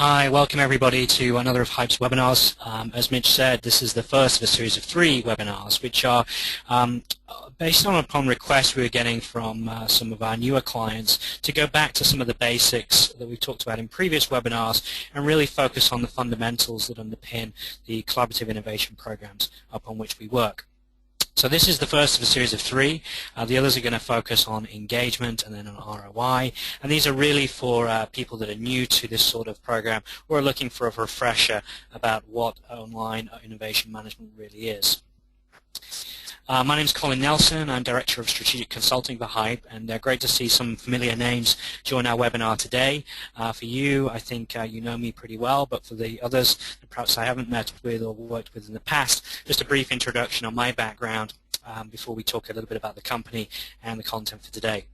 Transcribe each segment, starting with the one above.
Hi, welcome everybody to another of Hype's webinars. As Mitch said, this is the first of a series of 3 webinars, which are based upon requests we were getting from some of our newer clients to go back to some of the basics that we've talked about in previous webinars and really focus on the fundamentals that underpin the collaborative innovation programs upon which we work. So this is the first of a series of 3. The others are going to focus on engagement and then on ROI. And these are really for people that are new to this sort of program or are looking for a refresher about what online innovation management really is. My name is Colin Nelson. I'm Director of Strategic Consulting for Hype, and great to see some familiar names join our webinar today. For you, I think you know me pretty well, but for the others that perhaps I haven't met with or worked with in the past, just a brief introduction on my background before we talk a little bit about the company and the content for today.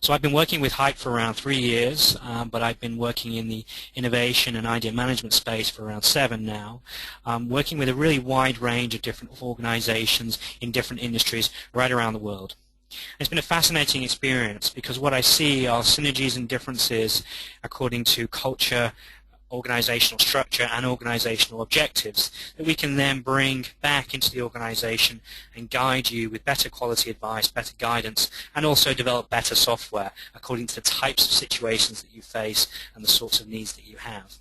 So I've been working with Hype for around 3 years, but I've been working in the innovation and idea management space for around 7 now, working with a really wide range of different organizations in different industries right around the world. It's been a fascinating experience because what I see are synergies and differences according to culture, organizational structure and organizational objectives that we can then bring back into the organization and guide you with better quality advice, better guidance, and also develop better software according to the types of situations that you face and the sorts of needs that you have.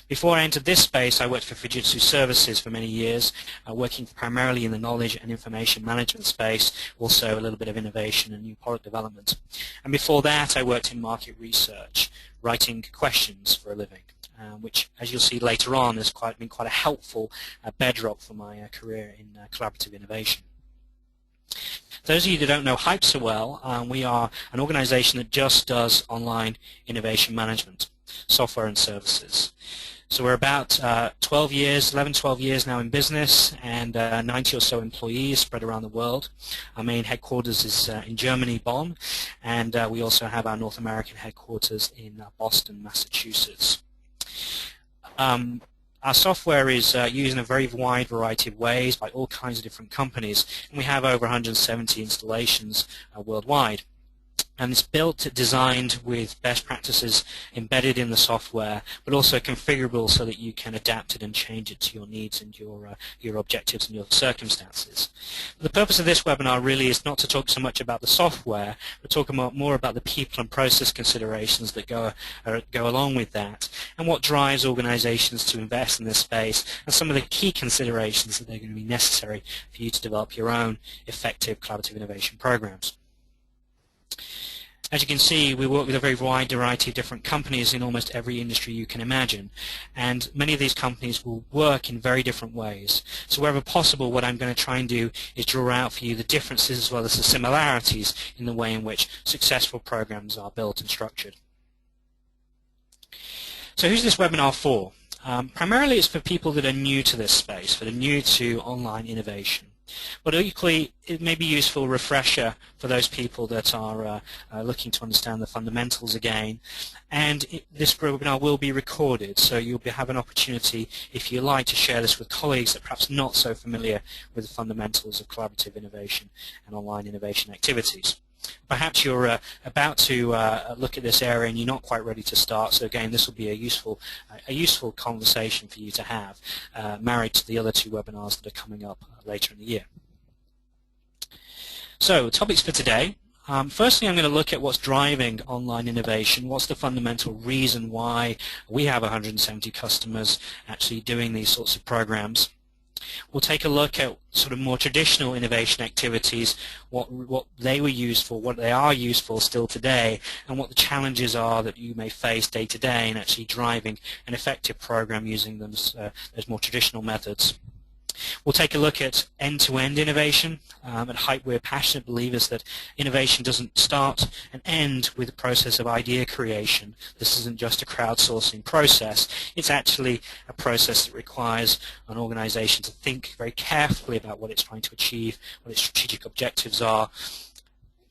Before I entered this space, I worked for Fujitsu Services for many years, working primarily in the knowledge and information management space, also a little bit of innovation and new product development. And before that, I worked in market research, writing questions for a living, which, as you'll see later on, has been quite a helpful bedrock for my career in collaborative innovation. Those of you that don't know Hype so well, we are an organization that just does online innovation management, software and services. So we're about 11, 12 years now in business, and 90 or so employees spread around the world. Our main headquarters is in Germany, Bonn, and we also have our North American headquarters in Boston, Massachusetts. Our software is used in a very wide variety of ways by all kinds of different companies, and we have over 170 installations worldwide. And it's built, designed with best practices embedded in the software, but also configurable so that you can adapt it and change it to your needs and your objectives and your circumstances. The purpose of this webinar really is not to talk so much about the software, but talk more about the people and process considerations that go along with that, and what drives organizations to invest in this space, and some of the key considerations that are going to be necessary for you to develop your own effective collaborative innovation programs. As you can see, we work with a very wide variety of different companies in almost every industry you can imagine, and many of these companies will work in very different ways. So wherever possible, what I'm going to try and do is draw out for you the differences as well as the similarities in the way in which successful programs are built and structured. So who's this webinar for? Primarily it's for people that are new to this space, that are new to online innovation. But equally, it may be a useful refresher for those people that are looking to understand the fundamentals again. And this webinar will be recorded, so you'll have an opportunity, if you like, to share this with colleagues that are perhaps not so familiar with the fundamentals of collaborative innovation and online innovation activities. Perhaps you're about to look at this area and you're not quite ready to start, so again this will be a useful conversation for you to have, married to the other 2 webinars that are coming up later in the year. So topics for today. Firstly, I'm going to look at what's driving online innovation, what's the fundamental reason why we have 170 customers actually doing these sorts of programs. We'll take a look at sort of more traditional innovation activities, what they were used for, what they are used for still today, and what the challenges are that you may face day to day in actually driving an effective program using those more traditional methods. We'll take a look at end-to-end innovation. At Hype, we're passionate believers that innovation doesn't start and end with the process of idea creation. This isn't just a crowdsourcing process. It's actually a process that requires an organization to think very carefully about what it's trying to achieve, what its strategic objectives are,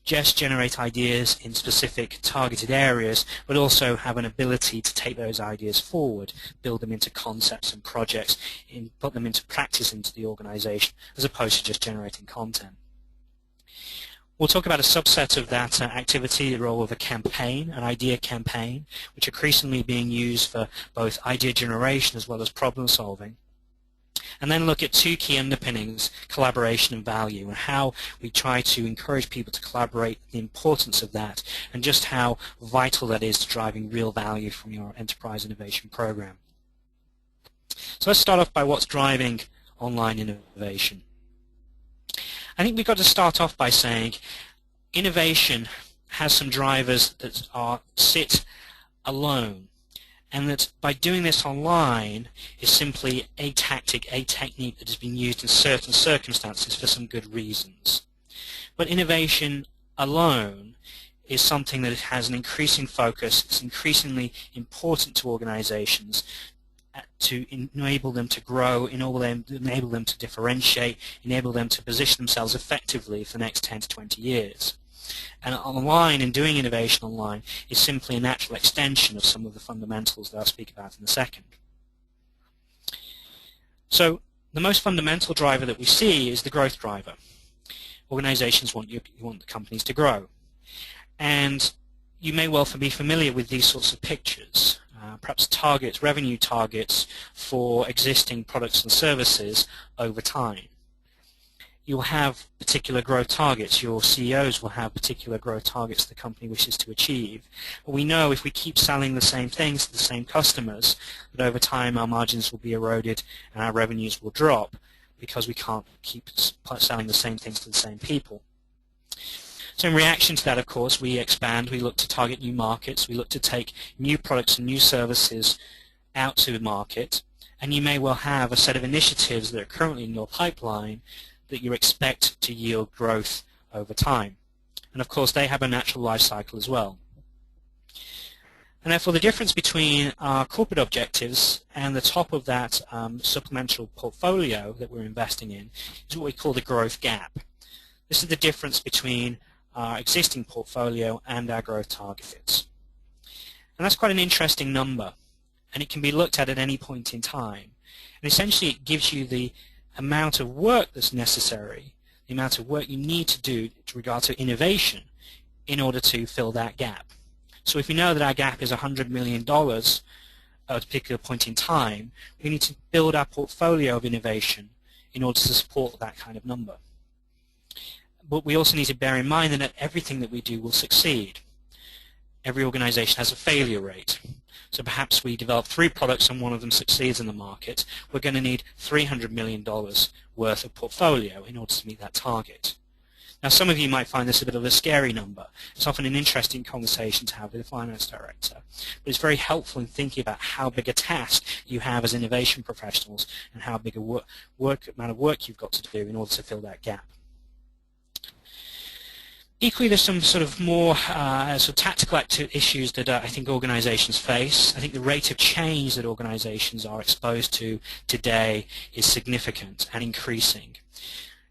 just generate ideas in specific targeted areas, but also have an ability to take those ideas forward, build them into concepts and projects, put them into practice into the organization, as opposed to just generating content. We'll talk about a subset of that activity, the role of a campaign, an idea campaign, which are increasingly being used for both idea generation as well as problem solving. And then look at two key underpinnings, collaboration and value, and how we try to encourage people to collaborate, the importance of that, and just how vital that is to driving real value from your enterprise innovation program. So let's start off by what's driving online innovation. I think we've got to start off by saying innovation has some drivers that sit alone, and that by doing this online is simply a tactic, a technique that has been used in certain circumstances for some good reasons. But innovation alone is something that has an increasing focus. It's increasingly important to organizations to enable them to grow, enable them to differentiate, enable them to position themselves effectively for the next 10 to 20 years. And online, and doing innovation online, is simply a natural extension of some of the fundamentals that I'll speak about in a second. So the most fundamental driver that we see is the growth driver. Organizations want the companies to grow. And you may well be familiar with these sorts of pictures. Perhaps revenue targets for existing products and services over time. You'll have particular growth targets. Your CEOs will have particular growth targets the company wishes to achieve. But we know if we keep selling the same things to the same customers, that over time our margins will be eroded and our revenues will drop because we can't keep selling the same things to the same people. So in reaction to that, of course, we expand, we look to target new markets, we look to take new products and new services out to the market, and you may well have a set of initiatives that are currently in your pipeline that you expect to yield growth over time. And of course, they have a natural life cycle as well. And therefore, the difference between our corporate objectives and the top of that supplemental portfolio that we're investing in is what we call the growth gap. This is the difference between our existing portfolio and our growth targets. And that's quite an interesting number, and it can be looked at any point in time. And essentially it gives you the amount of work that's necessary, the amount of work you need to do with regard to innovation in order to fill that gap. So if we know that our gap is $100 million at a particular point in time, we need to build our portfolio of innovation in order to support that kind of number. But we also need to bear in mind that not everything that we do will succeed. Every organization has a failure rate. So perhaps we develop 3 products and one of them succeeds in the market. We're going to need $300 million worth of portfolio in order to meet that target. Now, some of you might find this a bit of a scary number. It's often an interesting conversation to have with a finance director. But it's very helpful in thinking about how big a task you have as innovation professionals and how big a amount of work you've got to do in order to fill that gap. Equally, there's some sort of more tactical issues that I think organizations face. I think the rate of change that organizations are exposed to today is significant and increasing.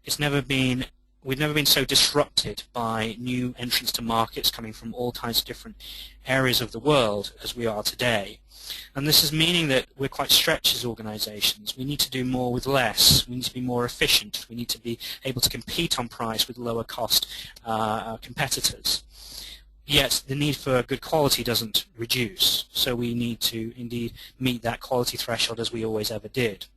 We've never been so disrupted by new entrants to markets coming from all kinds of different areas of the world as we are today. And this is meaning that we're quite stretched as organizations. We need to do more with less. We need to be more efficient. We need to be able to compete on price with lower cost competitors. Yet the need for good quality doesn't reduce. So we need to indeed meet that quality threshold as we always ever did.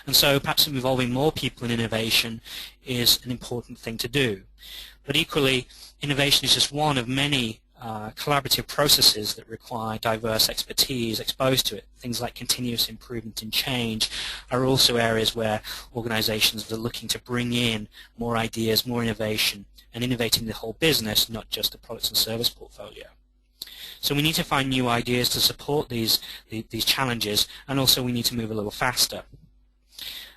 And so perhaps involving more people in innovation is an important thing to do. But equally, innovation is just one of many collaborative processes that require diverse expertise exposed to it. Things like continuous improvement and change are also areas where organizations are looking to bring in more ideas, more innovation, and innovating the whole business, not just the products and service portfolio. So we need to find new ideas to support these challenges, and also we need to move a little faster.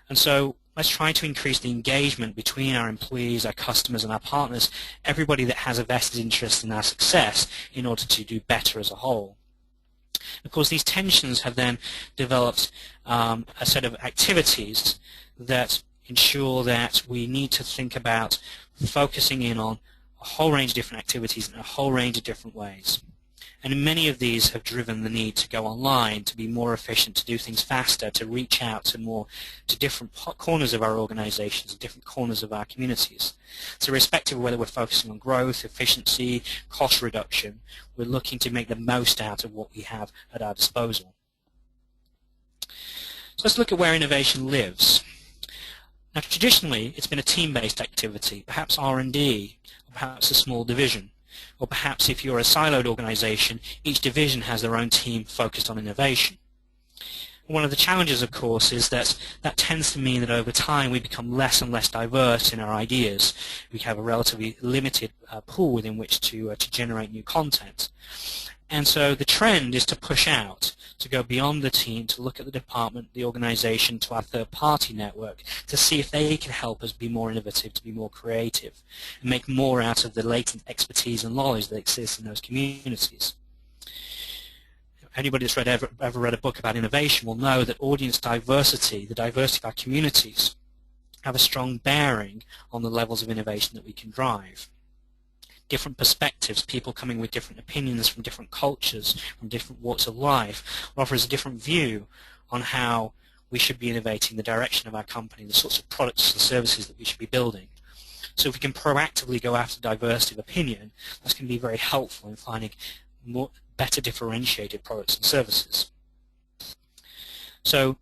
And so let's try to increase the engagement between our employees, our customers, and our partners, everybody that has a vested interest in our success in order to do better as a whole. Of course, these tensions have then developed a set of activities that ensure that we need to think about focusing in on a whole range of different activities in a whole range of different ways. And many of these have driven the need to go online, to be more efficient, to do things faster, to reach out to different corners of our organizations and different corners of our communities. So irrespective of whether we're focusing on growth, efficiency, cost reduction, we're looking to make the most out of what we have at our disposal. So let's look at where innovation lives. Now traditionally it's been a team-based activity, perhaps R&D, or perhaps a small division. Or perhaps if you're a siloed organization, each division has their own team focused on innovation. One of the challenges, of course, is that tends to mean that over time we become less and less diverse in our ideas. We have a relatively limited pool within which to generate new content. And so the trend is to push out, to go beyond the team, to look at the department, the organization, to our third-party network, to see if they can help us be more innovative, to be more creative, and make more out of the latent expertise and knowledge that exists in those communities. Anybody that's ever read a book about innovation will know that audience diversity, the diversity of our communities, have a strong bearing on the levels of innovation that we can drive. Different perspectives, people coming with different opinions from different cultures, from different walks of life, offers a different view on how we should be innovating the direction of our company, the sorts of products and services that we should be building. So if we can proactively go after diversity of opinion, that's going to be very helpful in finding better differentiated products and services. So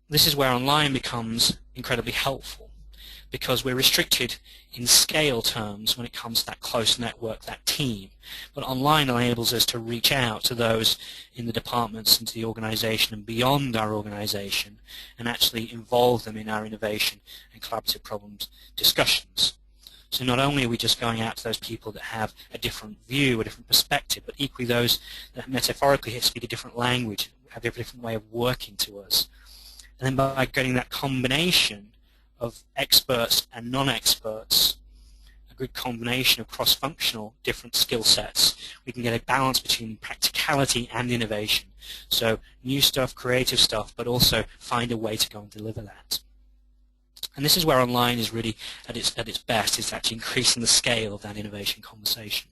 this is where online becomes incredibly helpful, because we're restricted in scale terms when it comes to that close network, that team. But online enables us to reach out to those in the departments and to the organization and beyond our organization and actually involve them in our innovation and collaborative problems discussions. So not only are we just going out to those people that have a different view, a different perspective, but equally those that metaphorically speak a different language, have a different way of working to us. And then by getting that combination of experts and non-experts, a good combination of cross-functional different skill sets, we can get a balance between practicality and innovation. So new stuff, creative stuff, but also find a way to go and deliver that. And this is where online is really at its best. It's actually increasing the scale of that innovation conversation.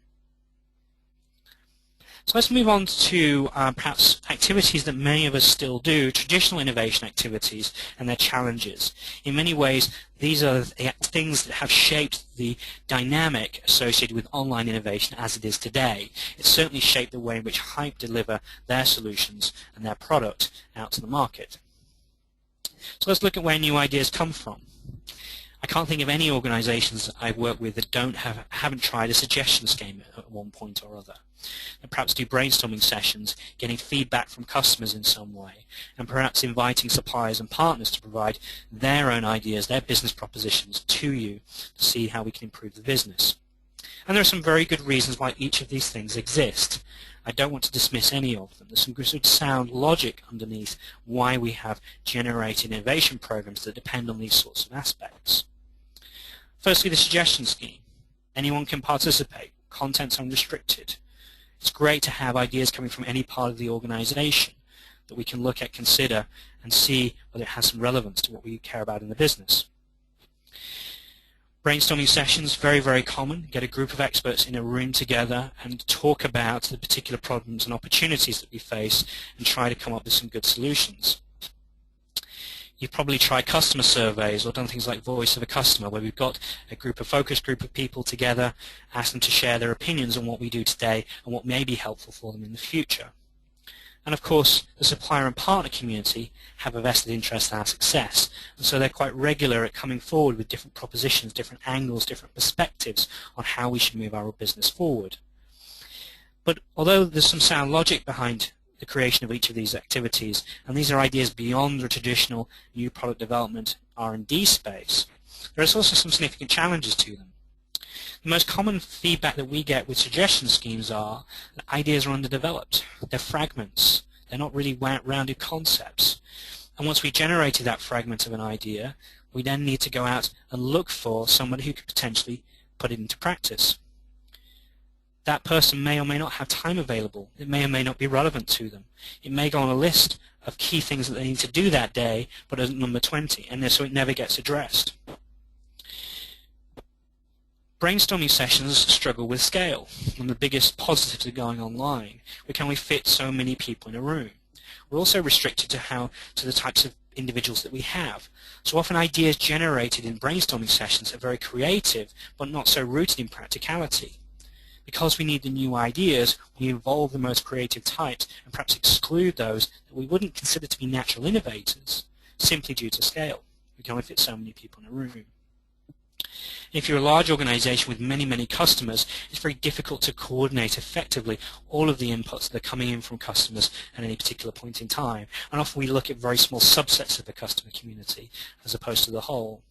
So let's move on to perhaps activities that many of us still do, traditional innovation activities and their challenges. In many ways, these are the things that have shaped the dynamic associated with online innovation as it is today. It's certainly shaped the way in which Hype deliver their solutions and their product out to the market. So let's look at where new ideas come from. I can't think of any organizations that I've worked with that haven't tried a suggestion scheme at one point or other. And perhaps do brainstorming sessions, getting feedback from customers in some way, and perhaps inviting suppliers and partners to provide their own ideas, their business propositions to you to see how we can improve the business. And there are some very good reasons why each of these things exist. I don't want to dismiss any of them. There's some good sound logic underneath why we have generated innovation programs that depend on these sorts of aspects. Firstly, the suggestion scheme. Anyone can participate. Content's unrestricted. It's great to have ideas coming from any part of the organization that we can look at, consider, and see whether it has some relevance to what we care about in the business. Brainstorming sessions, very, very common. Get a group of experts in a room together and talk about the particular problems and opportunities that we face and try to come up with some good solutions. You've probably tried customer surveys or done things like Voice of a Customer, where we've got a focus group of people together, ask them to share their opinions on what we do today and what may be helpful for them in the future. And of course, the supplier and partner community have a vested interest in our success, and so they're quite regular at coming forward with different propositions, different angles, different perspectives on how we should move our business forward. But although there's some sound logic behind the creation of each of these activities, and these are ideas beyond the traditional new product development R&D space, there is also some significant challenges to them. The most common feedback that we get with suggestion schemes are that ideas are underdeveloped, they're fragments, they're not really rounded concepts. And once we've generated that fragment of an idea, we then need to go out and look for somebody who could potentially put it into practice. That person may or may not have time available. It may or may not be relevant to them. It may go on a list of key things that they need to do that day, but as number 20, and so it never gets addressed. Brainstorming sessions struggle with scale. One of the biggest positives of going online, we can only fit so many people in a room. We're also restricted to the types of individuals that we have. So often ideas generated in brainstorming sessions are very creative, but not so rooted in practicality. Because we need the new ideas, we involve the most creative types and perhaps exclude those that we wouldn't consider to be natural innovators, simply due to scale. We can only fit so many people in a room. If you're a large organization with many, many customers, it's very difficult to coordinate effectively all of the inputs that are coming in from customers at any particular point in time. And often we look at very small subsets of the customer community as opposed to the whole.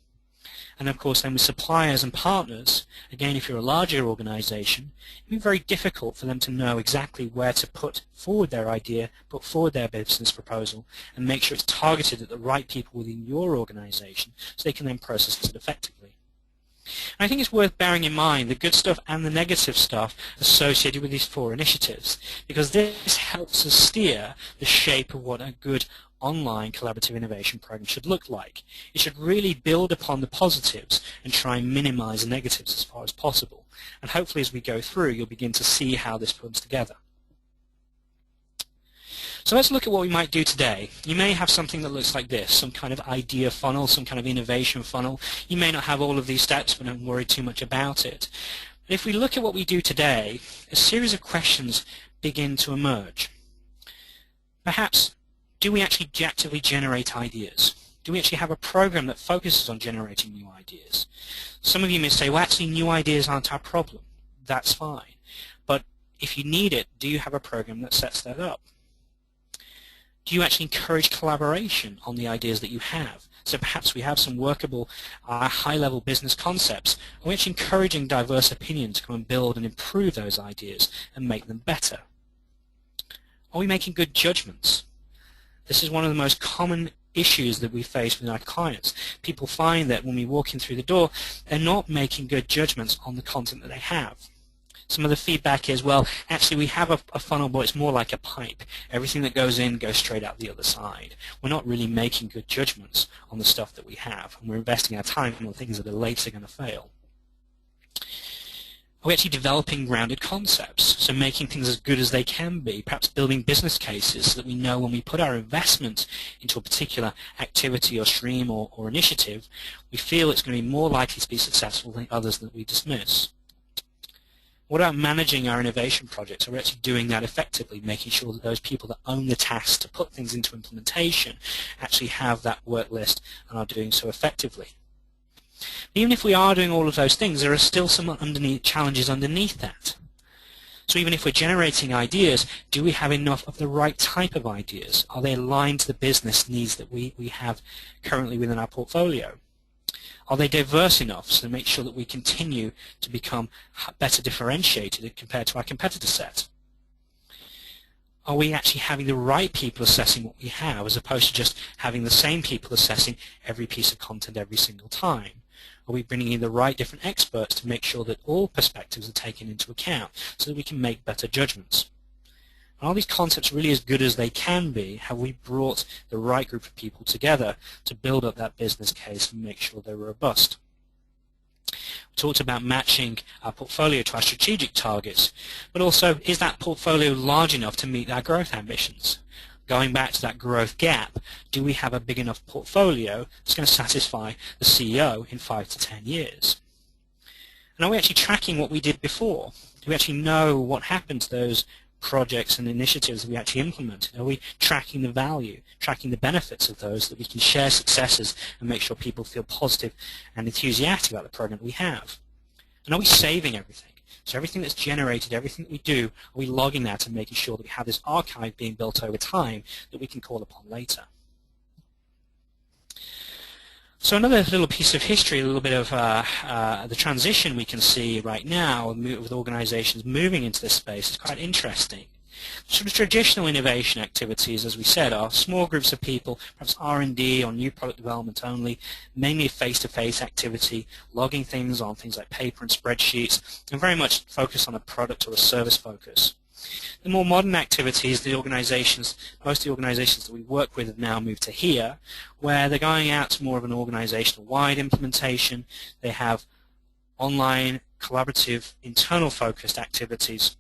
And of course then with suppliers and partners, again if you're a larger organization, it can be very difficult for them to know exactly where to put forward their idea, put forward their business proposal, and make sure it's targeted at the right people within your organization so they can then process it effectively. And I think it's worth bearing in mind the good stuff and the negative stuff associated with these 4 initiatives, because this helps us steer the shape of what a good online collaborative innovation program should look like. It should really build upon the positives and try and minimize the negatives as far as possible. And hopefully as we go through, you'll begin to see how this comes together. So let's look at what we might do today. You may have something that looks like this, some kind of idea funnel, some kind of innovation funnel. You may not have all of these steps, but don't worry too much about it. But if we look at what we do today, a series of questions begin to emerge. Perhaps, do we actually actively generate ideas? Do we actually have a program that focuses on generating new ideas? Some of you may say, well, actually, new ideas aren't our problem. That's fine. But if you need it, do you have a program that sets that up? Do you actually encourage collaboration on the ideas that you have? So perhaps we have some workable high-level business concepts. Are we actually encouraging diverse opinion to come and build and improve those ideas and make them better? Are we making good judgments? This is one of the most common issues that we face with our clients. People find that when we walk in through the door, they're not making good judgments on the content that they have. Some of the feedback is, well, actually we have a funnel, but it's more like a pipe. Everything that goes in goes straight out the other side. We're not really making good judgments on the stuff that we have, and we're investing our time on things that are later going to fail. Are we actually developing grounded concepts, so making things as good as they can be, perhaps building business cases so that we know when we put our investment into a particular activity or stream or initiative, we feel it's going to be more likely to be successful than others that we dismiss. What about managing our innovation projects? Are we actually doing that effectively, making sure that those people that own the task to put things into implementation actually have that work list and are doing so effectively? Even if we are doing all of those things, there are still some challenges underneath that. So even if we're generating ideas, do we have enough of the right type of ideas? Are they aligned to the business needs that we have currently within our portfolio? Are they diverse enough so to make sure that we continue to become better differentiated compared to our competitor set? Are we actually having the right people assessing what we have as opposed to just having the same people assessing every piece of content every single time? Are we bringing in the right different experts to make sure that all perspectives are taken into account so that we can make better judgments? And are these concepts really as good as they can be? Have we brought the right group of people together to build up that business case and make sure they're robust? We talked about matching our portfolio to our strategic targets, but also, is that portfolio large enough to meet our growth ambitions? Going back to that growth gap, do we have a big enough portfolio that's going to satisfy the CEO in 5 to 10 years? And are we actually tracking what we did before? Do we actually know what happened to those projects and initiatives that we actually implemented? Are we tracking the value, tracking the benefits of those, that we can share successes and make sure people feel positive and enthusiastic about the program that we have? And are we saving everything? So everything that's generated, everything that we do, are we logging that and making sure that we have this archive being built over time that we can call upon later? So another little piece of history, a little bit of the transition we can see right now with organizations moving into this space is quite interesting. Sort of traditional innovation activities, as we said, are small groups of people, perhaps R&D or new product development only, mainly face-to-face activity, logging things on things like paper and spreadsheets, and very much focused on a product or a service focus. The more modern activities, most of the organizations that we work with have now moved to here, where they're going out to more of an organizational-wide implementation. They have online collaborative, internal-focused activities.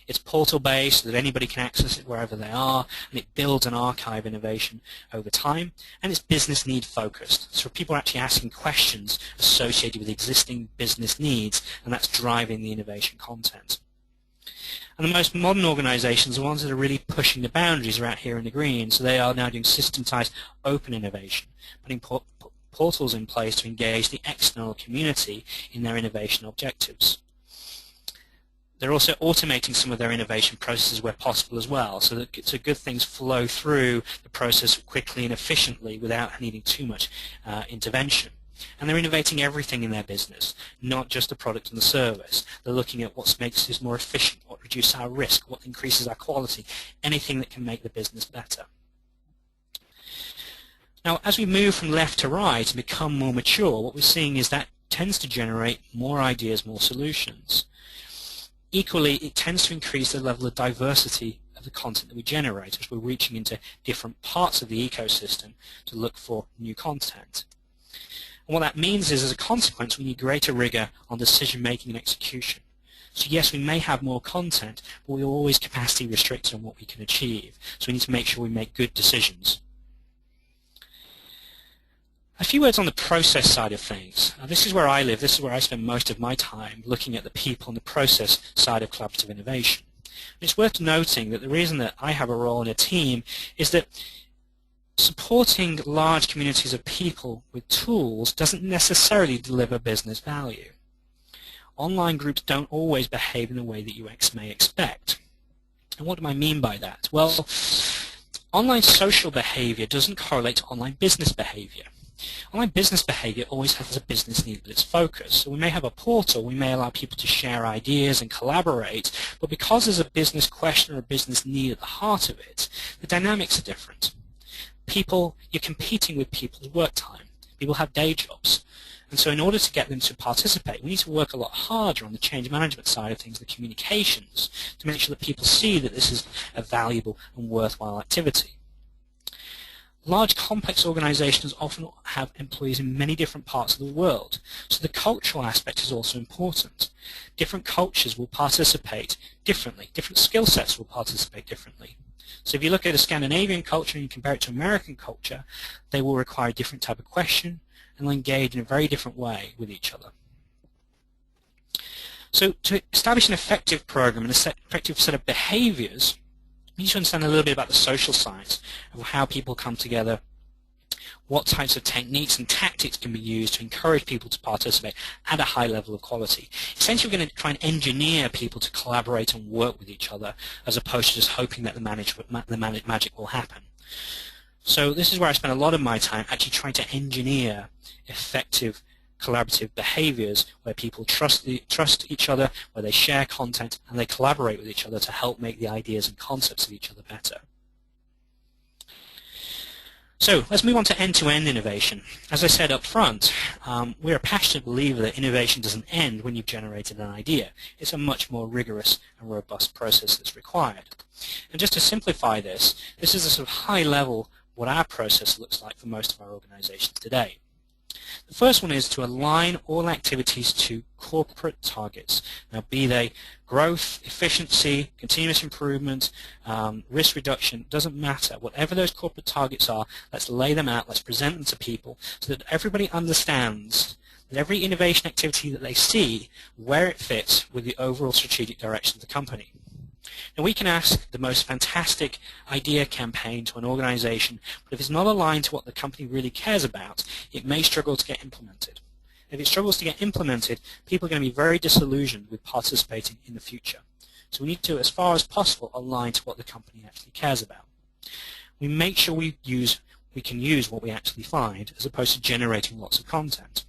It's portal-based so that anybody can access it wherever they are, and it builds an archive innovation over time, and it's business need focused. So people are actually asking questions associated with existing business needs, and that's driving the innovation content. And the most modern organizations are the ones that are really pushing the boundaries are out here in the green, so they are now doing systematized open innovation, putting portals in place to engage the external community in their innovation objectives. They're also automating some of their innovation processes where possible as well, so that good things flow through the process quickly and efficiently without needing too much intervention. And they're innovating everything in their business, not just the product and the service. They're looking at what makes this more efficient, what reduces our risk, what increases our quality, anything that can make the business better. Now, as we move from left to right and become more mature, what we're seeing is that tends to generate more ideas, more solutions. Equally, it tends to increase the level of diversity of the content that we generate as we're reaching into different parts of the ecosystem to look for new content. And what that means is, as a consequence, we need greater rigor on decision-making and execution. So yes, we may have more content, but we're always capacity restricted on what we can achieve. So we need to make sure we make good decisions. A few words on the process side of things. This is where I live. This is where I spend most of my time, looking at the people and the process side of collaborative innovation. It's worth noting that the reason that I have a role in a team is that supporting large communities of people with tools doesn't necessarily deliver business value. Online groups don't always behave in the way that you may expect. And what do I mean by that? Well, online social behavior doesn't correlate to online business behavior. Online business behavior always has a business need at its focus. So we may have a portal, we may allow people to share ideas and collaborate, but because there's a business question or a business need at the heart of it, the dynamics are different. You're competing with people's work time. People have day jobs. And so in order to get them to participate, we need to work a lot harder on the change management side of things, the communications, to make sure that people see that this is a valuable and worthwhile activity. Large, complex organizations often have employees in many different parts of the world, so the cultural aspect is also important. Different cultures will participate differently. Different skill sets will participate differently. So if you look at a Scandinavian culture and you compare it to American culture, they will require a different type of question and will engage in a very different way with each other. So to establish an effective program and an effective set of behaviors, we need to understand a little bit about the social science of how people come together, what types of techniques and tactics can be used to encourage people to participate at a high level of quality. Essentially, we're going to try and engineer people to collaborate and work with each other as opposed to just hoping that the magic will happen. So this is where I spend a lot of my time actually trying to engineer effective collaborative behaviors where people trust each other, where they share content, and they collaborate with each other to help make the ideas and concepts of each other better. So let's move on to end-to-end innovation. As I said up front, we're a passionate believer that innovation doesn't end when you've generated an idea. It's a much more rigorous and robust process that's required. And just to simplify this is a sort of high level what our process looks like for most of our organizations today. The first one is to align all activities to corporate targets. Now, be they growth, efficiency, continuous improvement, risk reduction, doesn't matter. Whatever those corporate targets are, let's lay them out, let's present them to people so that everybody understands that every innovation activity that they see, where it fits with the overall strategic direction of the company. Now, we can ask the most fantastic idea campaign to an organization, but if it's not aligned to what the company really cares about, it may struggle to get implemented. If it struggles to get implemented, people are going to be very disillusioned with participating in the future. So we need to, as far as possible, align to what the company actually cares about. We make sure we can use what we actually find, as opposed to generating lots of content.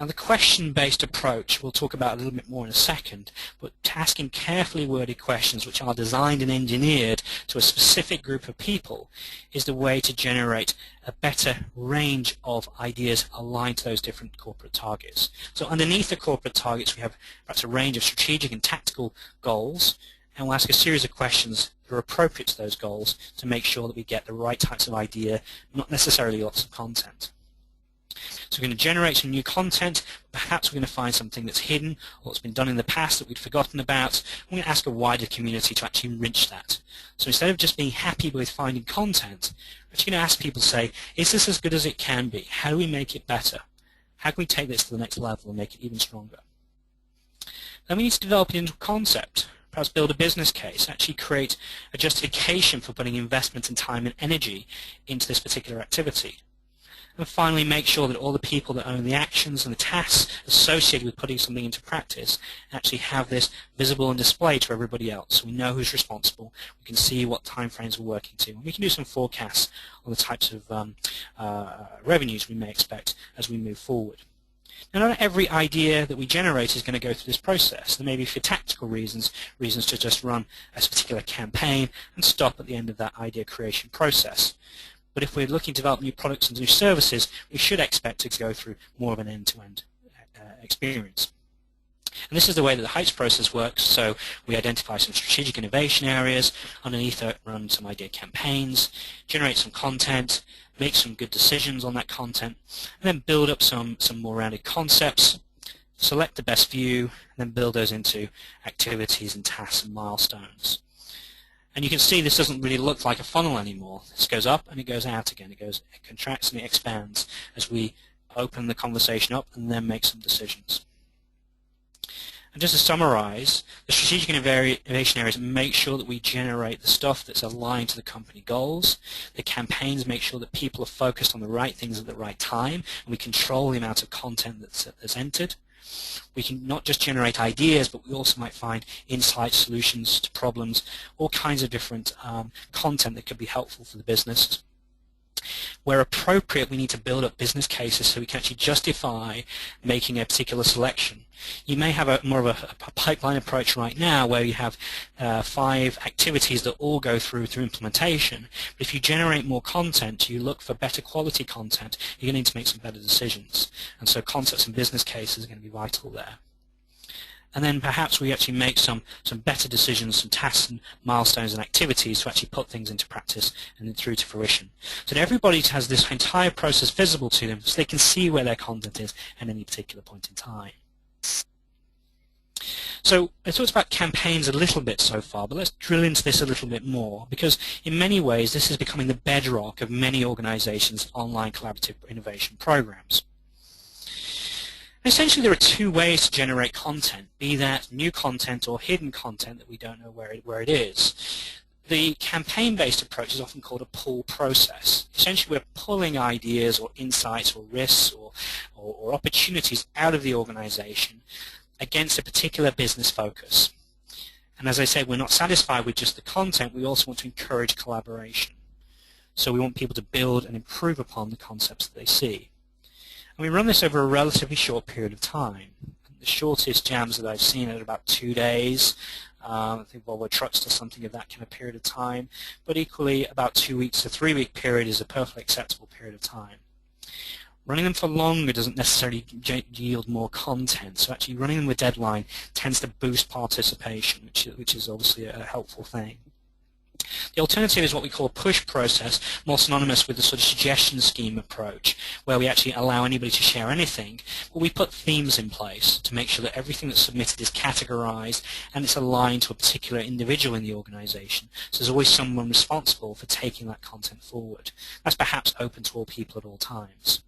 Now, the question-based approach we'll talk about a little bit more in a second, but asking carefully worded questions which are designed and engineered to a specific group of people is the way to generate a better range of ideas aligned to those different corporate targets. So underneath the corporate targets, we have perhaps a range of strategic and tactical goals, and we'll ask a series of questions that are appropriate to those goals to make sure that we get the right types of idea, not necessarily lots of content. So we're going to generate some new content. Perhaps we're going to find something that's hidden or that's been done in the past that we'd forgotten about. We're going to ask a wider community to actually enrich that. So instead of just being happy with finding content, we're actually going to ask people to say, is this as good as it can be? How do we make it better? How can we take this to the next level and make it even stronger? Then we need to develop it into a concept. Perhaps build a business case, actually create a justification for putting investment and time and energy into this particular activity. And finally, make sure that all the people that own the actions and the tasks associated with putting something into practice actually have this visible and displayed to everybody else. So we know who's responsible, we can see what timeframes we're working to, and we can do some forecasts on the types of revenues we may expect as we move forward. Now, not every idea that we generate is going to go through this process. There may be, for tactical reasons to just run a particular campaign and stop at the end of that idea creation process. But if we're looking to develop new products and new services, we should expect to go through more of an end-to-end experience. And this is the way that the Heights process works. So we identify some strategic innovation areas, underneath it run some idea campaigns, generate some content, make some good decisions on that content, and then build up some more rounded concepts, select the best few, and then build those into activities and tasks and milestones. And you can see this doesn't really look like a funnel anymore. This goes up and it goes out again. It contracts and it expands as we open the conversation up and then make some decisions. And just to summarize, the strategic innovation areas make sure that we generate the stuff that's aligned to the company goals. The campaigns make sure that people are focused on the right things at the right time, and we control the amount of content that's entered. We can not just generate ideas, but we also might find insights, solutions to problems, all kinds of different content that could be helpful for the business. Where appropriate, we need to build up business cases so we can actually justify making a particular selection. You may have more of a pipeline approach right now where you have 5 activities that all go through implementation. But if you generate more content, you look for better quality content, you're going to need to make some better decisions. And so concepts and business cases are going to be vital there. And then perhaps we actually make some better decisions, some tasks and milestones and activities to actually put things into practice and then through to fruition. So that everybody has this entire process visible to them so they can see where their content is at any particular point in time. So I talked about campaigns a little bit so far, but let's drill into this a little bit more, because in many ways this is becoming the bedrock of many organizations' online collaborative innovation programs. Essentially, there are 2 ways to generate content, be that new content or hidden content that we don't know where it is. The campaign-based approach is often called a pull process. Essentially, we're pulling ideas or insights or risks or opportunities out of the organization against a particular business focus. And as I said, we're not satisfied with just the content, we also want to encourage collaboration. So we want people to build and improve upon the concepts that they see. And we run this over a relatively short period of time. The shortest jams that I've seen are about 2 days. I think Volvo Trucks does something of that kind of period of time. But equally, about 2 weeks to 3 week period is a perfectly acceptable period of time. Running them for longer doesn't necessarily yield more content. So actually running them with deadline tends to boost participation, which is obviously a helpful thing. The alternative is what we call a push process, more synonymous with the sort of suggestion scheme approach, where we actually allow anybody to share anything, but we put themes in place to make sure that everything that's submitted is categorized and it's aligned to a particular individual in the organization. So there's always someone responsible for taking that content forward. That's perhaps open to all people at all times.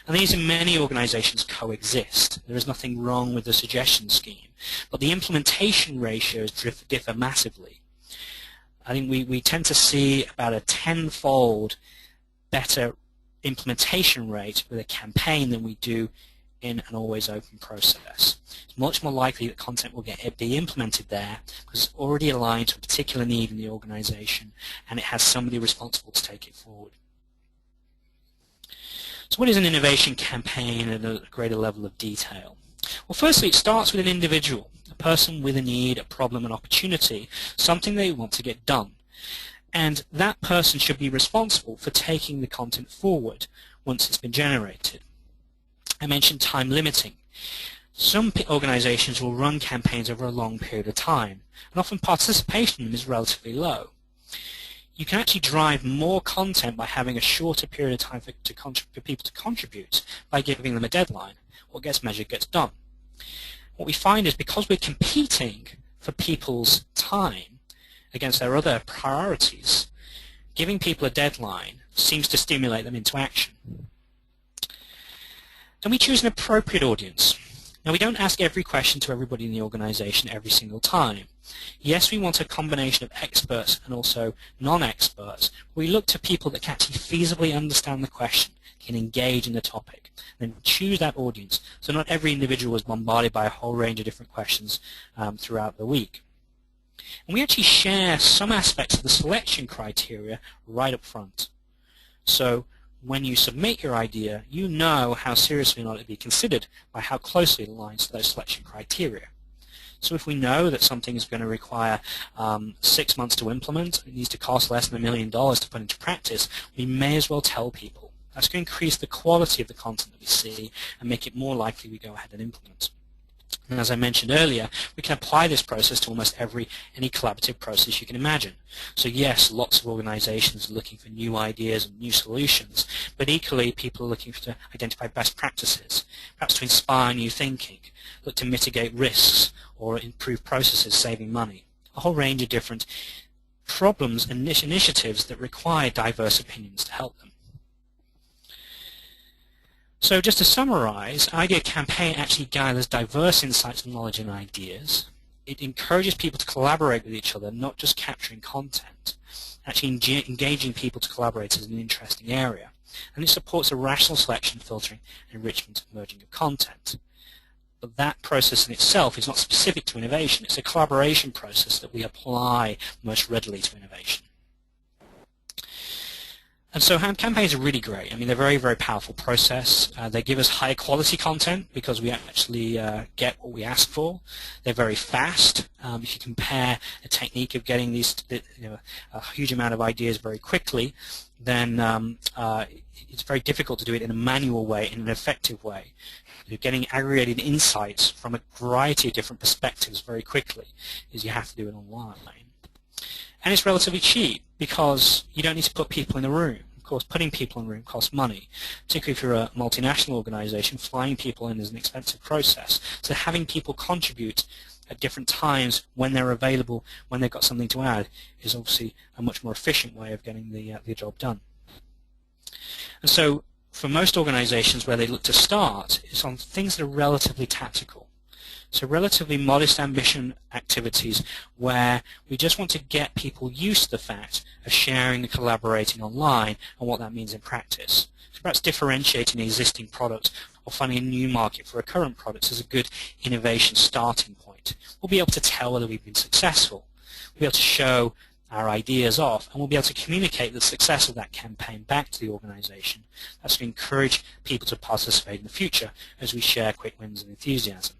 And these in many organizations coexist. There is nothing wrong with the suggestion scheme, but the implementation ratios differ massively. I think we tend to see about a 10-fold better implementation rate with a campaign than we do in an always open process. It's much more likely that content will be implemented there because it's already aligned to a particular need in the organization and it has somebody responsible to take it forward. So what is an innovation campaign at a greater level of detail? Well, firstly, it starts with an individual, a person with a need, a problem, an opportunity, something they want to get done. And that person should be responsible for taking the content forward once it's been generated. I mentioned time limiting. Some organizations will run campaigns over a long period of time, and often participation in them is relatively low. you can actually drive more content by having a shorter period of time for people to contribute by giving them a deadline. What gets measured gets done. What we find is because we're competing for people's time against their other priorities, giving people a deadline seems to stimulate them into action. Then we choose an appropriate audience. Now, we don't ask every question to everybody in the organization every single time. Yes, we want a combination of experts and also non-experts. We look to people that can actually feasibly understand the question, can engage in the topic, and then choose that audience. So not every individual is bombarded by a whole range of different questions throughout the week. And we actually share some aspects of the selection criteria right up front. So when you submit your idea, you know how seriously or not it will be considered by how closely it aligns to those selection criteria. So if we know that something is going to require 6 months to implement, it needs to cost less than $1 million to put into practice, we may as well tell people. That's going to increase the quality of the content that we see and make it more likely we go ahead and implement. And as I mentioned earlier, we can apply this process to almost any collaborative process you can imagine. So yes, lots of organizations are looking for new ideas and new solutions, but equally people are looking to identify best practices, perhaps to inspire new thinking, look to mitigate risks or improve processes, saving money. A whole range of different problems and initiatives that require diverse opinions to help them. So just to summarize, Idea Campaign actually gathers diverse insights, knowledge, and ideas. It encourages people to collaborate with each other, not just capturing content. Actually engaging people to collaborate is an interesting area. And it supports a rational selection, filtering, and enrichment and merging of content. But that process in itself is not specific to innovation. It's a collaboration process that we apply most readily to innovation. And so campaigns are really great. I mean, they're a very, very powerful process. They give us high quality content because we actually get what we ask for. They're very fast. If you compare a technique of getting a huge amount of ideas very quickly, then it's very difficult to do it in a manual way, in an effective way. You're getting aggregated insights from a variety of different perspectives very quickly, as you have to do it online. And it's relatively cheap because you don't need to put people in the room. Of course, putting people in the room costs money, particularly if you're a multinational organization. Flying people in is an expensive process. So having people contribute at different times when they're available, when they've got something to add, is obviously a much more efficient way of getting the job done. And so for most organizations where they look to start, it's on things that are relatively tactical. So relatively modest ambition activities where we just want to get people used to the fact of sharing and collaborating online and what that means in practice. So perhaps differentiating an existing product or finding a new market for a current product is a good innovation starting point. We'll be able to tell whether we've been successful. We'll be able to show our ideas off, and we'll be able to communicate the success of that campaign back to the organization. That's to encourage people to participate in the future as we share quick wins and enthusiasm.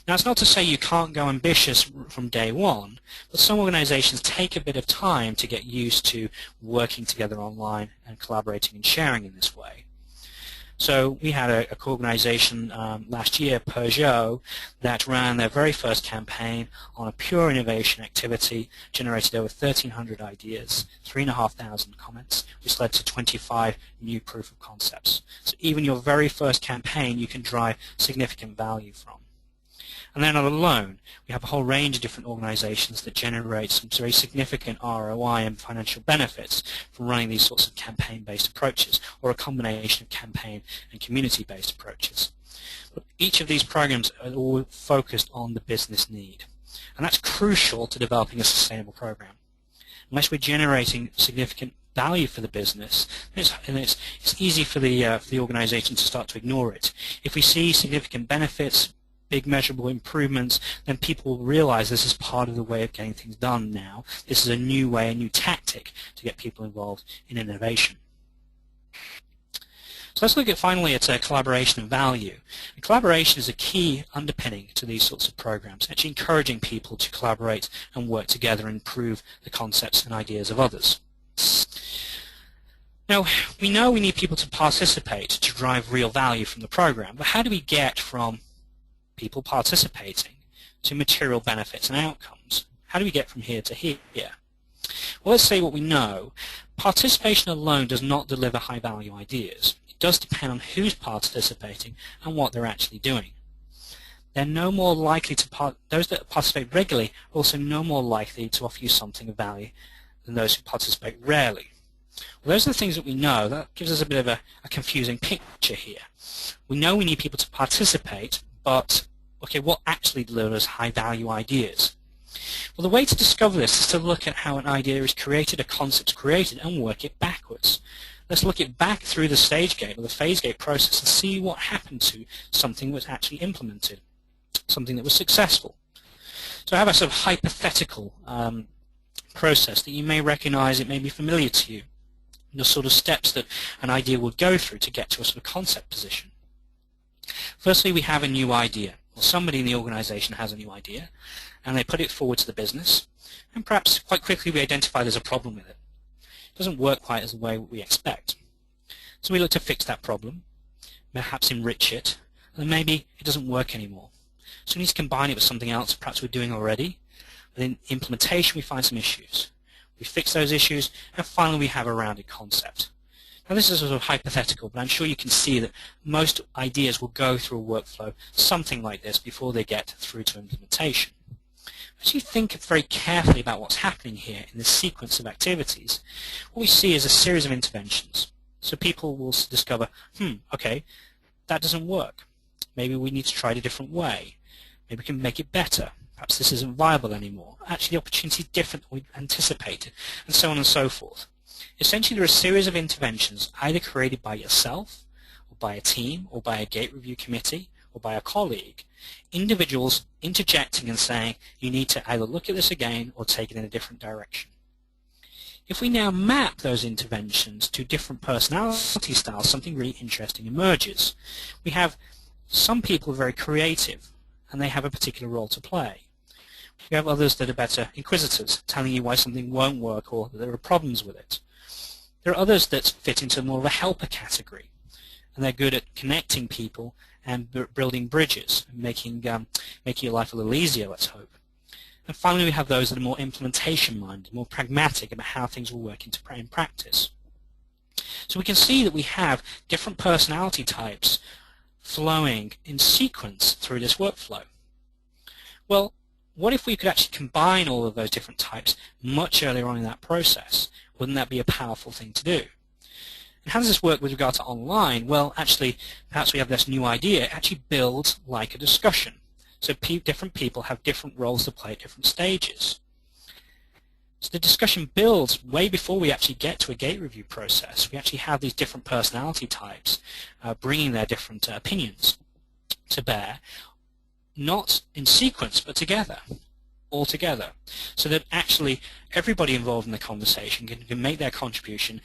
Now, it's not to say you can't go ambitious from day one, but some organizations take a bit of time to get used to working together online and collaborating and sharing in this way. So we had a organization last year, Peugeot, that ran their very first campaign on a pure innovation activity, generated over 1,300 ideas, 3,500 comments, which led to 25 new proof of concepts. So even your very first campaign you can drive significant value from. And then alone, we have a whole range of different organizations that generate some very significant ROI and financial benefits from running these sorts of campaign-based approaches, or a combination of campaign and community-based approaches. But each of these programs are all focused on the business need. And that's crucial to developing a sustainable program. Unless we're generating significant value for the business, it's easy for the organization to start to ignore it. If we see significant benefits, big measurable improvements, then people will realize this is part of the way of getting things done now. This is a new way, a new tactic to get people involved in innovation. So let's look finally at collaboration and value. And collaboration is a key underpinning to these sorts of programs, actually encouraging people to collaborate and work together and improve the concepts and ideas of others. Now, we know we need people to participate to drive real value from the program, but how do we get from people participating to material benefits and outcomes? How do we get from here to here? Well, let's say what we know. Participation alone does not deliver high-value ideas. It does depend on who's participating and what they're actually doing. They're no more likely to those that participate regularly are also no more likely to offer you something of value than those who participate rarely. Well, those are the things that we know. That gives us a bit of a confusing picture here. We know we need people to participate, but okay, what actually delivers high-value ideas? Well, the way to discover this is to look at how an idea is created, a concept is created, and work it backwards. Let's look it back through the stage gate or the phase gate process and see what happened to something that was actually implemented, something that was successful. So I have a sort of hypothetical process that you may recognize, it may be familiar to you, the sort of steps that an idea would go through to get to a sort of concept position. Firstly, we have a new idea. Well, somebody in the organization has a new idea, and they put it forward to the business, and perhaps quite quickly we identify there's a problem with it. It doesn't work quite as the way we expect. So we look to fix that problem, perhaps enrich it, and then maybe it doesn't work anymore. So we need to combine it with something else perhaps we're doing already. But in implementation we find some issues. We fix those issues, and finally we have a rounded concept. Now this is sort of hypothetical, but I'm sure you can see that most ideas will go through a workflow something like this before they get through to implementation. As you think very carefully about what's happening here in this sequence of activities, what we see is a series of interventions. So people will discover, okay, that doesn't work. Maybe we need to try it a different way. Maybe we can make it better. Perhaps this isn't viable anymore. Actually, the opportunity is different than we anticipated, and so on and so forth. Essentially, there are a series of interventions either created by yourself, or by a team, or by a gate review committee, or by a colleague, individuals interjecting and saying, you need to either look at this again or take it in a different direction. If we now map those interventions to different personality styles, something really interesting emerges. We have some people very creative, and they have a particular role to play. We have others that are better inquisitors, telling you why something won't work or that there are problems with it. There are others that fit into more of a helper category, and they're good at connecting people and building bridges, and making your life a little easier, let's hope. And finally, we have those that are more implementation-minded, more pragmatic about how things will work in practice. So we can see that we have different personality types flowing in sequence through this workflow. Well, what if we could actually combine all of those different types much earlier on in that process? Wouldn't that be a powerful thing to do? And how does this work with regard to online? Well, actually, perhaps we have this new idea. It actually builds like a discussion. So different people have different roles to play at different stages. So the discussion builds way before we actually get to a gate review process. We actually have these different personality types bringing their different opinions to bear, not in sequence, but together, all together, so that actually everybody involved in the conversation can make their contribution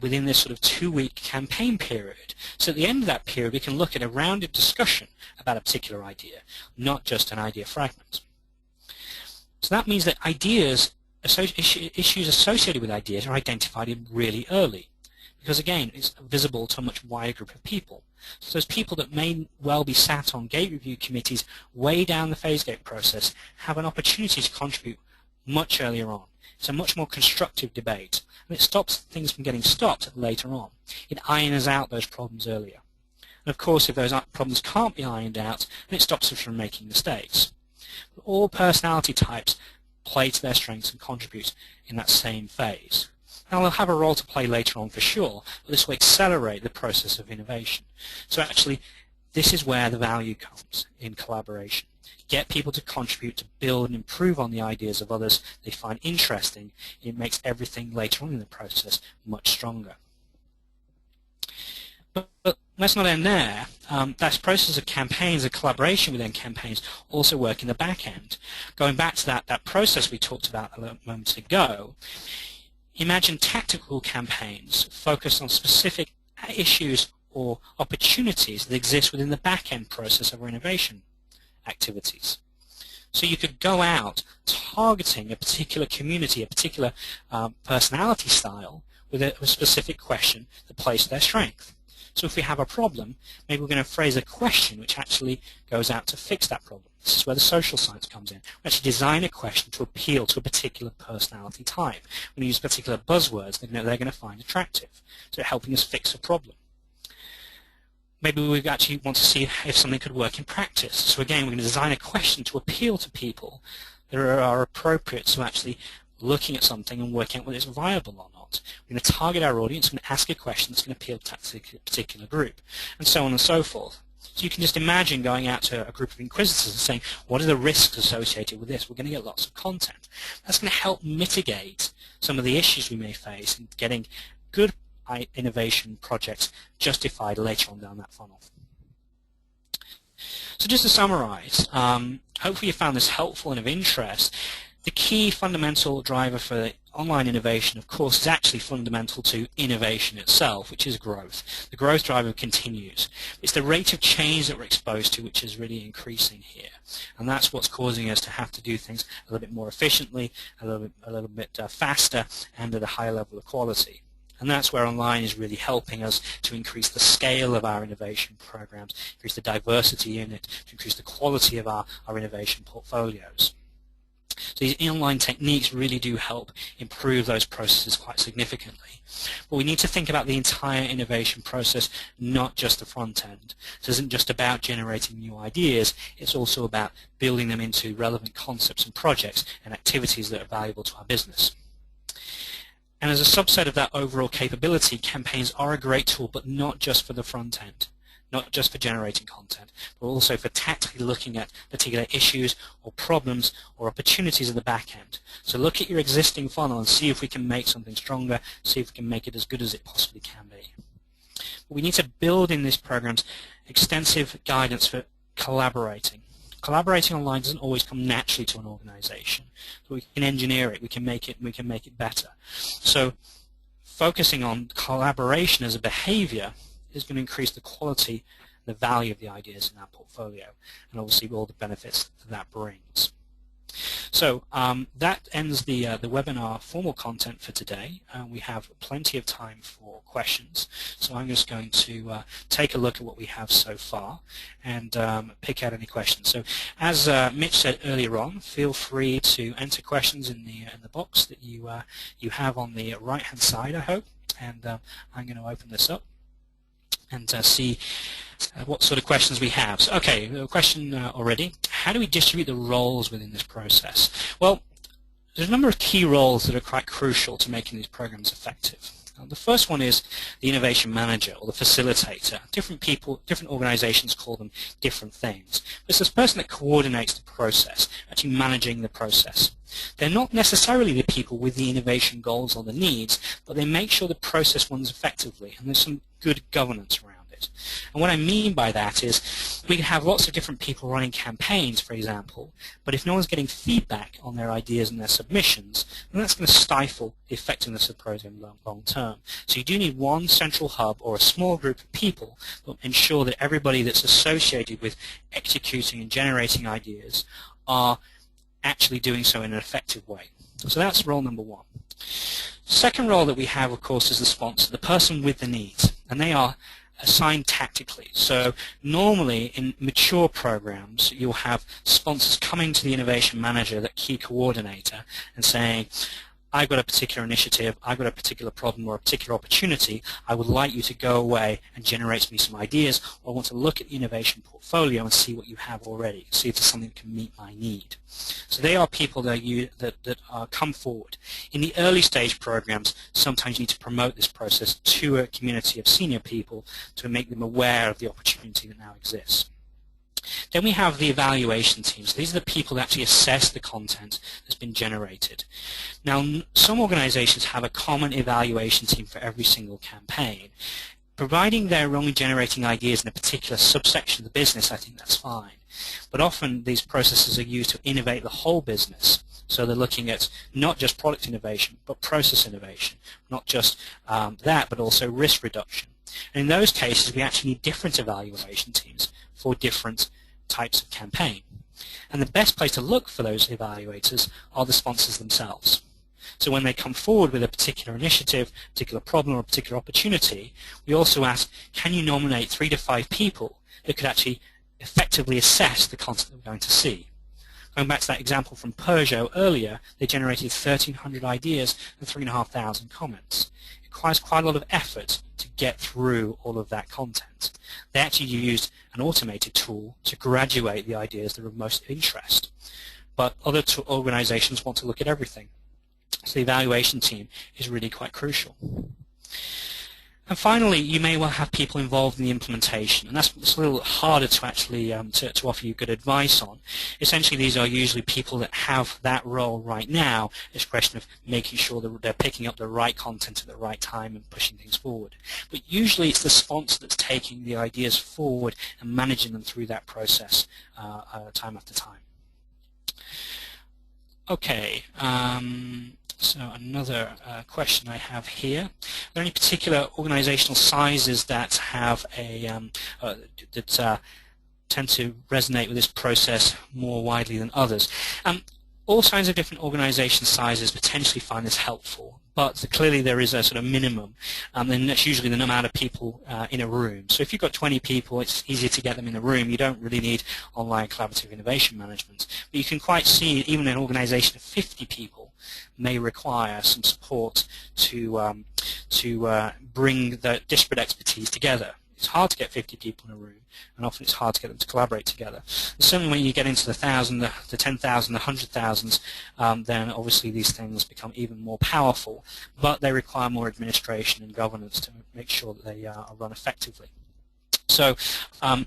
within this sort of 2-week campaign period. So at the end of that period, we can look at a rounded discussion about a particular idea, not just an idea fragment. So that means that issues associated with ideas are identified really early, because again, it's visible to a much wider group of people. So those people that may well be sat on gate review committees way down the phase gate process have an opportunity to contribute much earlier on. It's a much more constructive debate, and it stops things from getting stopped later on. It irons out those problems earlier. And of course, if those problems can't be ironed out, then it stops us from making mistakes. But all personality types play to their strengths and contribute in that same phase. Now they'll have a role to play later on for sure, but this will accelerate the process of innovation. So actually, this is where the value comes in collaboration. Get people to contribute to build and improve on the ideas of others they find interesting. It makes everything later on in the process much stronger. But let's not end there. That process of campaigns, of collaboration within campaigns, also work in the back end. Going back to that process we talked about a moment ago, imagine tactical campaigns focused on specific issues or opportunities that exist within the back-end process of our innovation activities. So you could go out targeting a particular community, a particular personality style with a specific question that plays to their strength. So if we have a problem, maybe we're going to phrase a question which actually goes out to fix that problem. This is where the social science comes in. We actually design a question to appeal to a particular personality type. When we use particular buzzwords that they're going to find attractive, so helping us fix a problem. Maybe we actually want to see if something could work in practice. So again, we're going to design a question to appeal to people that are appropriate to actually looking at something and working out whether it's viable or not. We're going to target our audience, we're going to ask a question that's going to appeal to a particular group, and so on and so forth. So you can just imagine going out to a group of inquisitors and saying, what are the risks associated with this? We're going to get lots of content. That's going to help mitigate some of the issues we may face in getting good innovation projects justified later on down that funnel. So just to summarize, hopefully you found this helpful and of interest. The key fundamental driver for online innovation, of course, is actually fundamental to innovation itself, which is growth. The growth driver continues. It's the rate of change that we're exposed to which is really increasing here, and that's what's causing us to have to do things a little bit more efficiently, a little bit faster, and at a higher level of quality. And that's where online is really helping us to increase the scale of our innovation programs, increase the diversity in it, to increase the quality of our innovation portfolios. So these online techniques really do help improve those processes quite significantly. But we need to think about the entire innovation process, not just the front end. It isn't just about generating new ideas, it's also about building them into relevant concepts and projects and activities that are valuable to our business. And as a subset of that overall capability, campaigns are a great tool, but not just for the front end, not just for generating content, but also for tactically looking at particular issues or problems or opportunities at the back end. So look at your existing funnel and see if we can make something stronger, see if we can make it as good as it possibly can be. But we need to build in these programs extensive guidance for collaborating. Collaborating online doesn't always come naturally to an organization. So we can engineer it, we can make it better. So focusing on collaboration as a behavior is going to increase the quality, the value of the ideas in our portfolio, and obviously all the benefits that brings. So that ends the webinar formal content for today. We have plenty of time for questions, so I'm just going to take a look at what we have so far and pick out any questions. So as Mitch said earlier on, feel free to enter questions in the box that you have on the right hand side, I hope, and I'm going to open this up and see what sort of questions we have. So, okay, a question already. How do we distribute the roles within this process? Well, there's a number of key roles that are quite crucial to making these programs effective. The first one is the innovation manager or the facilitator. Different people, different organizations call them different things. It's this person that coordinates the process, actually managing the process. They're not necessarily the people with the innovation goals or the needs, but they make sure the process runs effectively, and there's some good governance around it. And what I mean by that is we can have lots of different people running campaigns, for example, but if no one's getting feedback on their ideas and their submissions, then that's going to stifle the effectiveness of the program long term. So you do need one central hub or a small group of people that ensure that everybody that's associated with executing and generating ideas are actually doing so in an effective way. So that's role number one. Second role that we have, of course, is the sponsor, the person with the needs, and they are assigned tactically. So normally in mature programs you'll have sponsors coming to the innovation manager, that key coordinator, and saying, I've got a particular initiative, I've got a particular problem or a particular opportunity, I would like you to go away and generate me some ideas, or I want to look at the innovation portfolio and see what you have already, see if there's something that can meet my need. So they are people that come forward. In the early stage programs, sometimes you need to promote this process to a community of senior people to make them aware of the opportunity that now exists. Then we have the evaluation teams. These are the people that actually assess the content that's been generated. Now, some organizations have a common evaluation team for every single campaign. Providing they're only generating ideas in a particular subsection of the business, I think that's fine. But often these processes are used to innovate the whole business. So they're looking at not just product innovation, but process innovation. Not just that, but also risk reduction. And in those cases, we actually need different evaluation teams for different types of campaign. And the best place to look for those evaluators are the sponsors themselves. So when they come forward with a particular initiative, particular problem, or a particular opportunity, we also ask, can you nominate 3 to 5 people that could actually effectively assess the content that we're going to see? Going back to that example from Peugeot earlier, they generated 1,300 ideas and 3,500 comments. It requires quite a lot of effort to get through all of that content. They actually used an automated tool to graduate the ideas that are of most interest. But other organizations want to look at everything. So the evaluation team is really quite crucial. And finally, you may well have people involved in the implementation, and that's a little harder to actually to offer you good advice on. Essentially, these are usually people that have that role right now. It's a question of making sure that they're picking up the right content at the right time and pushing things forward. But usually it's the sponsor that's taking the ideas forward and managing them through that process time after time. Okay. So another question I have here: are there any particular organizational sizes that have tend to resonate with this process more widely than others? All kinds of different organization sizes potentially find this helpful, but clearly there is a sort of minimum, and that's usually the amount of people in a room. So if you've got 20 people, it's easier to get them in a room. You don't really need online collaborative innovation management. But you can quite see even an organization of 50 people may require some support to bring the disparate expertise together. It's hard to get 50 people in a room, and often it's hard to get them to collaborate together. And certainly when you get into the 1,000, the 10,000, the 100,000s, then obviously these things become even more powerful, but they require more administration and governance to make sure that they are run effectively. So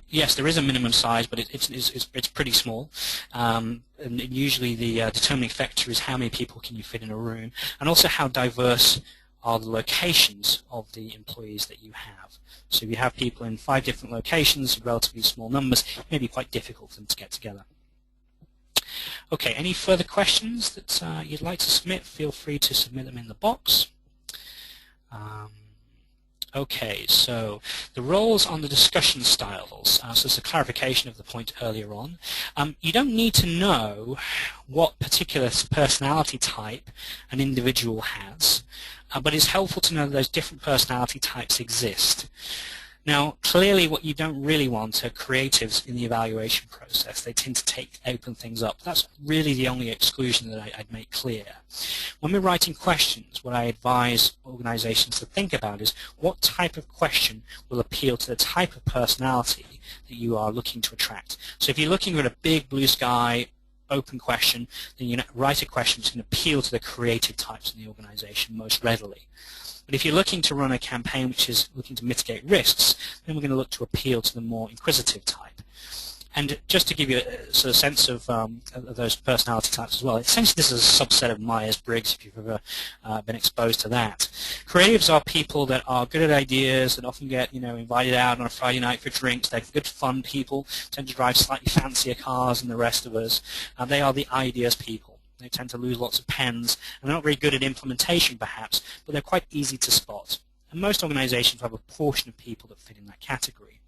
yes, there is a minimum size, but it's pretty small. And usually the determining factor is how many people can you fit in a room, and also how diverse are the locations of the employees that you have. So if you have people in 5 different locations, relatively small numbers, it may be quite difficult for them to get together. Okay, any further questions that you'd like to submit, feel free to submit them in the box. Okay, so the roles on the discussion styles. So it's a clarification of the point earlier on. You don't need to know what particular personality type an individual has, but it's helpful to know that those different personality types exist. Now, clearly what you don't really want are creatives in the evaluation process. They tend to open things up. That's really the only exclusion that I'd make clear. When we're writing questions, what I advise organizations to think about is what type of question will appeal to the type of personality that you are looking to attract. So if you're looking at a big blue sky open question, then you write a question that's going to appeal to the creative types in the organization most readily. But if you're looking to run a campaign which is looking to mitigate risks, then we're going to look to appeal to the more inquisitive type. And just to give you a sort of sense of those personality types as well, essentially this is a subset of Myers-Briggs, if you've ever been exposed to that. Creatives are people that are good at ideas, that often get invited out on a Friday night for drinks. They're good fun people, tend to drive slightly fancier cars than the rest of us, and they are the ideas people. They tend to lose lots of pens, and they're not very good at implementation perhaps, but they're quite easy to spot. And most organizations have a portion of people that fit in that category.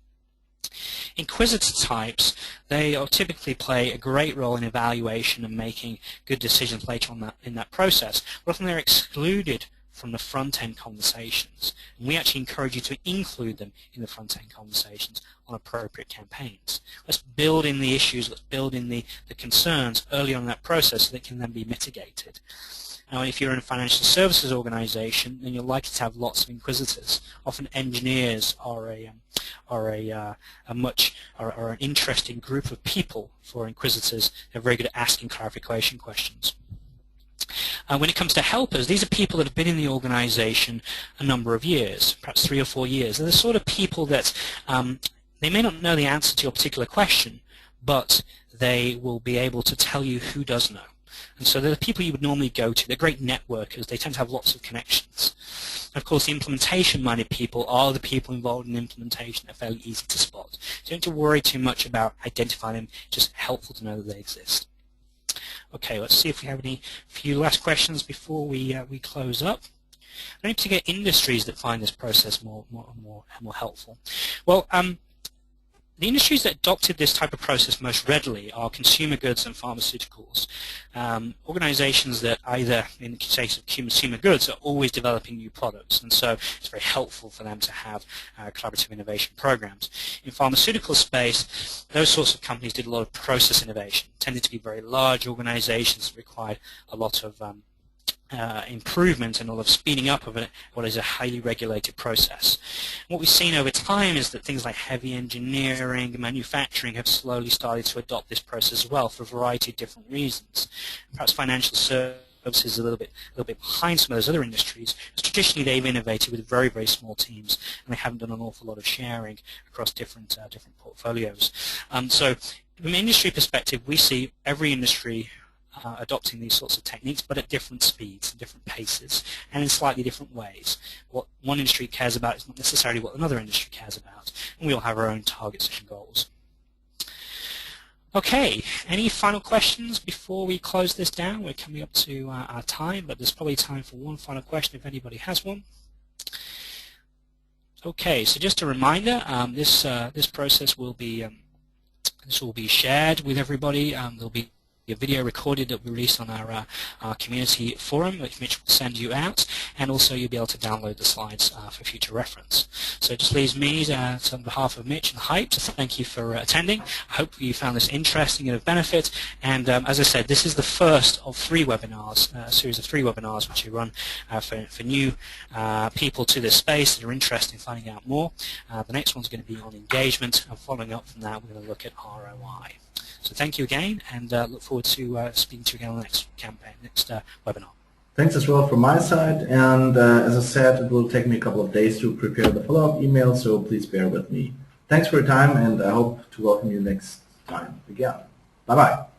Inquisitor types, they typically play a great role in evaluation and making good decisions later on in that process, but often they're excluded from the front-end conversations. And we actually encourage you to include them in the front-end conversations on appropriate campaigns. Let's build in the issues, let's build in the concerns early on in that process so they can then be mitigated. Now, if you're in a financial services organization, then you're likely to have lots of inquisitors. Often engineers are an interesting group of people for inquisitors. They're very good at asking clarification questions. When it comes to helpers, these are people that have been in the organization a number of years, perhaps 3 or 4 years. They're the sort of people that they may not know the answer to your particular question, but they will be able to tell you who does know. And so they're the people you would normally go to. They're great networkers. They tend to have lots of connections. Of course, the implementation-minded people are the people involved in implementation. They're fairly easy to spot. So you don't have to worry too much about identifying them. It's just helpful to know that they exist. Okay, let's see if we have any few last questions before we close up. Are there any particular industries that find this process more helpful? Well, The industries that adopted this type of process most readily are consumer goods and pharmaceuticals. Organizations that either, in the case of consumer goods, are always developing new products, and so it's very helpful for them to have collaborative innovation programs. In pharmaceutical space, those sorts of companies did a lot of process innovation, tended to be very large organizations that required a lot of improvement and all of speeding up of what is a highly regulated process. What we've seen over time is that things like heavy engineering and manufacturing have slowly started to adopt this process as well for a variety of different reasons. Perhaps financial services is a little bit behind some of those other industries, because traditionally they've innovated with very, very small teams and they haven't done an awful lot of sharing across different portfolios. So from an industry perspective, we see every industry adopting these sorts of techniques, but at different speeds and different paces and in slightly different ways. What one industry cares about is not necessarily what another industry cares about, and we all have our own targets and goals. Okay, any final questions before we close this down? We're coming up to our time, but there's probably time for one final question if anybody has one. Okay, so just a reminder, this process will be shared with everybody. There'll be a video recorded that we released on our community forum, which Mitch will send you out, and also you'll be able to download the slides for future reference. So it just leaves me on behalf of Mitch and Hype to thank you for attending. I hope you found this interesting and of benefit, and as I said, this is the first of 3 webinars, a series of 3 webinars which we run for new people to this space that are interested in finding out more. The next one's going to be on engagement, and following up from that we're going to look at ROI. So thank you again, and look forward to speaking to you again on the next campaign, next webinar. Thanks as well from my side, and as I said, it will take me a couple of days to prepare the follow-up email, so please bear with me. Thanks for your time, and I hope to welcome you next time again. Bye-bye.